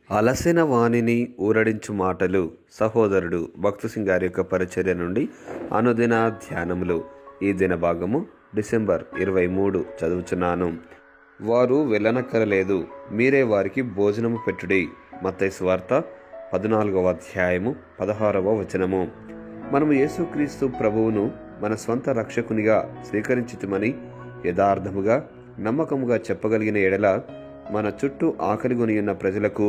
అలసిన వాణిని ఊరడించు మాటలు. సహోదరుడు భక్తు సింగ్ గారి యొక్క పరిచర్య నుండి అనుదిన ధ్యానములు. ఈ దిన భాగము డిసెంబర్ 23 చదువుచున్నాను. వారు వెళ్ళనక్కరలేదు, మీరే వారికి భోజనము పెట్టుడి. మత్తయి సువార్త 14వ అధ్యాయము 16వ వచనము. మనము యేసుక్రీస్తు ప్రభువును మన స్వంత రక్షకునిగా స్వీకరించుమని యథార్థముగా నమ్మకముగా చెప్పగలిగిన ఎడల మన చుట్టూ ఆకలిగొని ఉన్న ప్రజలకు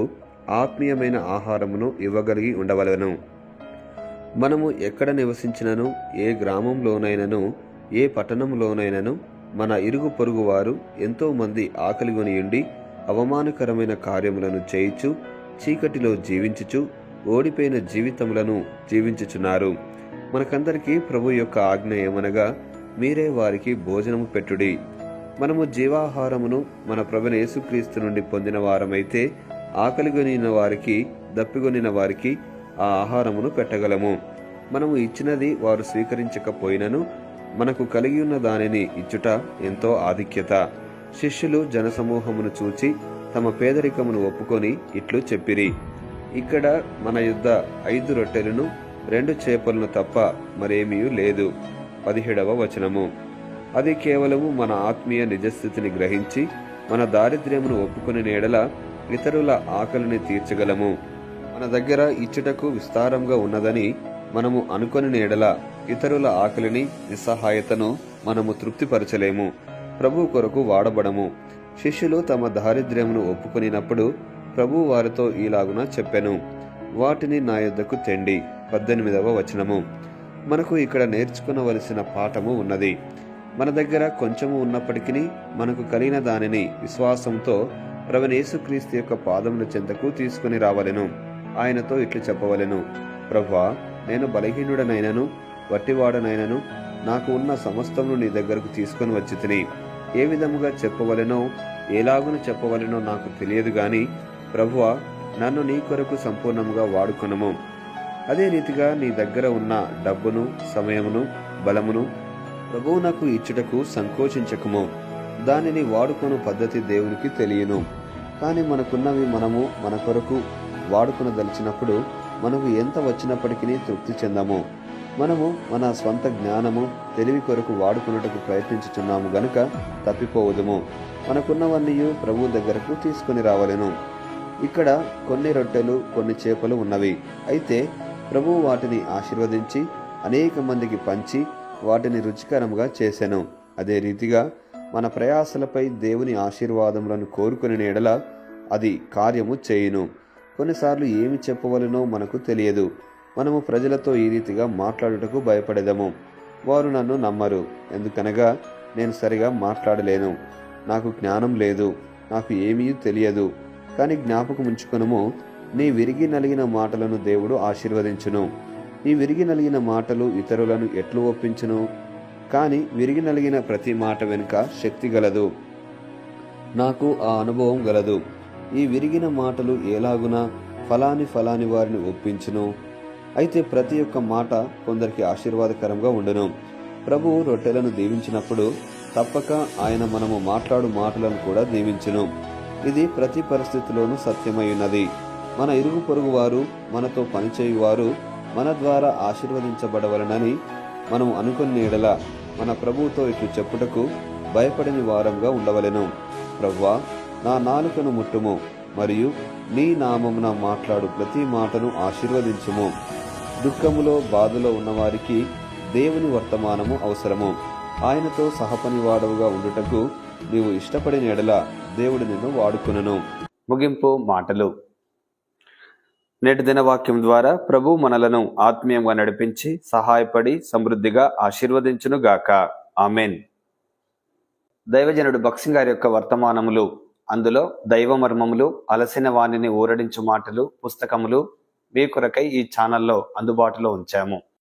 ఆత్మీయమైన ఆహారమును ఇవ్వగలిగి ఉండవలెను. మనము ఎక్కడ నివసించినను, ఏ గ్రామంలోనైనను, ఏ పట్టణంలోనైనను మన ఇరుగు పొరుగు వారు ఎంతో మంది ఆకలిగొనియుండి అవమానకరమైన కార్యములను చేయుచు చీకటిలో జీవించుచు ఓడిపోయిన జీవితములను జీవించుచున్నారు. మనకందరికీ ప్రభు యొక్క ఆజ్ఞ ఏమనగా, మీరే వారికి భోజనము పెట్టుడి. మనము జీవాహారమును మన ప్రభువైన యేసుక్రీస్తు నుండి పొందిన వారమైతే ఆకలిగొనిన వారికి, దప్పిగొనిన వారికి ఆ ఆహారమును పెట్టగలము. మనము ఇచ్చినది వారు స్వీకరించకపోయినను మనకు కలిగి ఉన్న దానిని ఇచ్చుట ఎంతో ఆధిక్యత. శిష్యులు జనసమూహమును చూచి తమ పేదరికమును ఒప్పుకొని ఇట్లు చెప్పిరి, ఇక్కడ మన యుద్ధ 5 రొట్టెలను 2 చేపలను తప్ప మరేమీ లేదు. 17వ వచనము. అది కేవలము మన ఆత్మీయ నిజస్థితిని గ్రహించి మన దారిద్ర్యమును ఒప్పుకొని నేడల ఇతరుల ఆకలిని తీర్చగలము. మన దగ్గర ఇచ్చుటకు విస్తారంగా ఉన్నదని మనము అనుకొని నేడల ఇతరుల ఆకలిని, నిస్సహాయతను మనము తృప్తిపరచలేము. ప్రభు కొరకు వాడబడము. శిష్యులు తమ దారిద్ర్యమును ఒప్పుకొనినప్పుడు ప్రభు వారితో ఈలాగున చెప్పెను, వాటిని నా యొద్దకు తెండి. 18వ వచనము. మనకు ఇక్కడ నేర్చుకునవలసిన పాఠము ఉన్నది. మన దగ్గర కొంచెము ఉన్నప్పటికీ మనకు కలిగిన దానిని విశ్వాసంతో ప్రభువైన యేసుక్రీస్తు యొక్క పాదముల చెంతకు తీసుకుని రావలెను. ఆయనతో ఇట్లు చెప్పవలెను, ప్రభువా, నేను బలహీనుడనైనను వట్టివాడనైనను నాకు ఉన్న సమస్తమును నీ దగ్గరకు తీసుకొని వచ్చి తిని. ఏ విధముగా చెప్పవలెనో, ఎలాగున చెప్పవలెనో నాకు తెలియదు గాని ప్రభువా, నన్ను నీ కొరకు సంపూర్ణముగా వాడుకొనుము. అదే రీతిగా నీ దగ్గర ఉన్న డబ్బును, సమయమును, బలమును ప్రభువు నాకు ఇచ్చుటకు సంకోచించకము. దానిని వాడుకొను పద్ధతి దేవునికి తెలియను. కానీ మనకున్నవి మనము మన కొరకు వాడుకొనదలిచినప్పుడు మనకు ఎంత వచ్చినప్పటికీ తృప్తి చెందము. మనము మన స్వంత జ్ఞానము, తెలివి కొరకు వాడుకున్నటకు ప్రయత్నించుచున్నాము గనుక తప్పిపోవదుము. మనకున్నవన్నీ ప్రభు దగ్గరకు తీసుకుని రావలెను. ఇక్కడ కొన్ని రొట్టెలు, కొన్ని చేపలు ఉన్నవి. అయితే ప్రభువు వాటిని ఆశీర్వదించి అనేక మందికి పంచి వాటిని రుచికరముగా చేసెను. అదే రీతిగా మన ప్రయాసలపై దేవుని ఆశీర్వాదములను కోరుకుని ఎడల అది కార్యము చేయును. కొన్నిసార్లు ఏమి చెప్పవలనో మనకు తెలియదు. మనము ప్రజలతో ఈ రీతిగా మాట్లాడుటకు భయపడేదము. వారు నన్ను నమ్మరు, ఎందుకనగా నేను సరిగా మాట్లాడలేను, నాకు జ్ఞానం లేదు, నాకు ఏమీ తెలియదు. కానీ జ్ఞాపకం ఉంచుకొనుము, నీ విరిగి నలిగిన మాటలను దేవుడు ఆశీర్వదించును. ఈ విరిగి నలిగిన మాటలు ఇతరులను ఎట్లు ఒప్పించును? కానీ విరిగి నలిగిన ప్రతి మాట వెనుక శక్తి గలదు. నాకు ఆ అనుభవం గలదు. ఈ విరిగిన మాటలు ఎలాగున ఫలాని వారిని ఒప్పించును. అయితే ప్రతి ఒక్క మాట కొందరికి ఆశీర్వాదకరంగా ఉండును. ప్రభువు రొట్టెలను దీవించినప్పుడు తప్పక ఆయన మనము మాట్లాడు మాటలను కూడా దీవించును. ఇది ప్రతి పరిస్థితిలోనూ సత్యమై ఉన్నది. మన ఇరుగు పొరుగు వారు, మనతో పనిచేయువారు మన ద్వారా ఆశీర్వదించబడవలనని మనము అనుకున్న ఎడల మన ప్రభువుతో ఇట్లు చెప్పుటకు భయపడని వారంగా ఉండవలెను. ప్రభువా, నా నాలుకను ముట్టుము, మరియు నీ నామమున మాట్లాడు ప్రతి మాటను ఆశీర్వదించుము. దుఃఖములో, బాధలో ఉన్నవారికి దేవుని వర్తమానము అవసరము. ఆయనతో సహపనివాడవుగా ఉండుటకు నీవు ఇష్టపడిన ఎడల దేవుడు నిన్ను వాడుకొనును. ముగింపు మాటలు. నేటి దినవాక్యం ద్వారా ప్రభు మనలను ఆత్మీయంగా నడిపించి సహాయపడి సమృద్ధిగా ఆశీర్వదించును గాక. ఆమెన్. దైవజనుడు భక్సింగ్ గారి యొక్క వర్తమానములు, అందులో దైవ మర్మములు, అలసిన వాణిని ఊరడించు మాటలు పుస్తకములు మీ కొరకై ఈ ఛానల్లో అందుబాటులో ఉంచాము.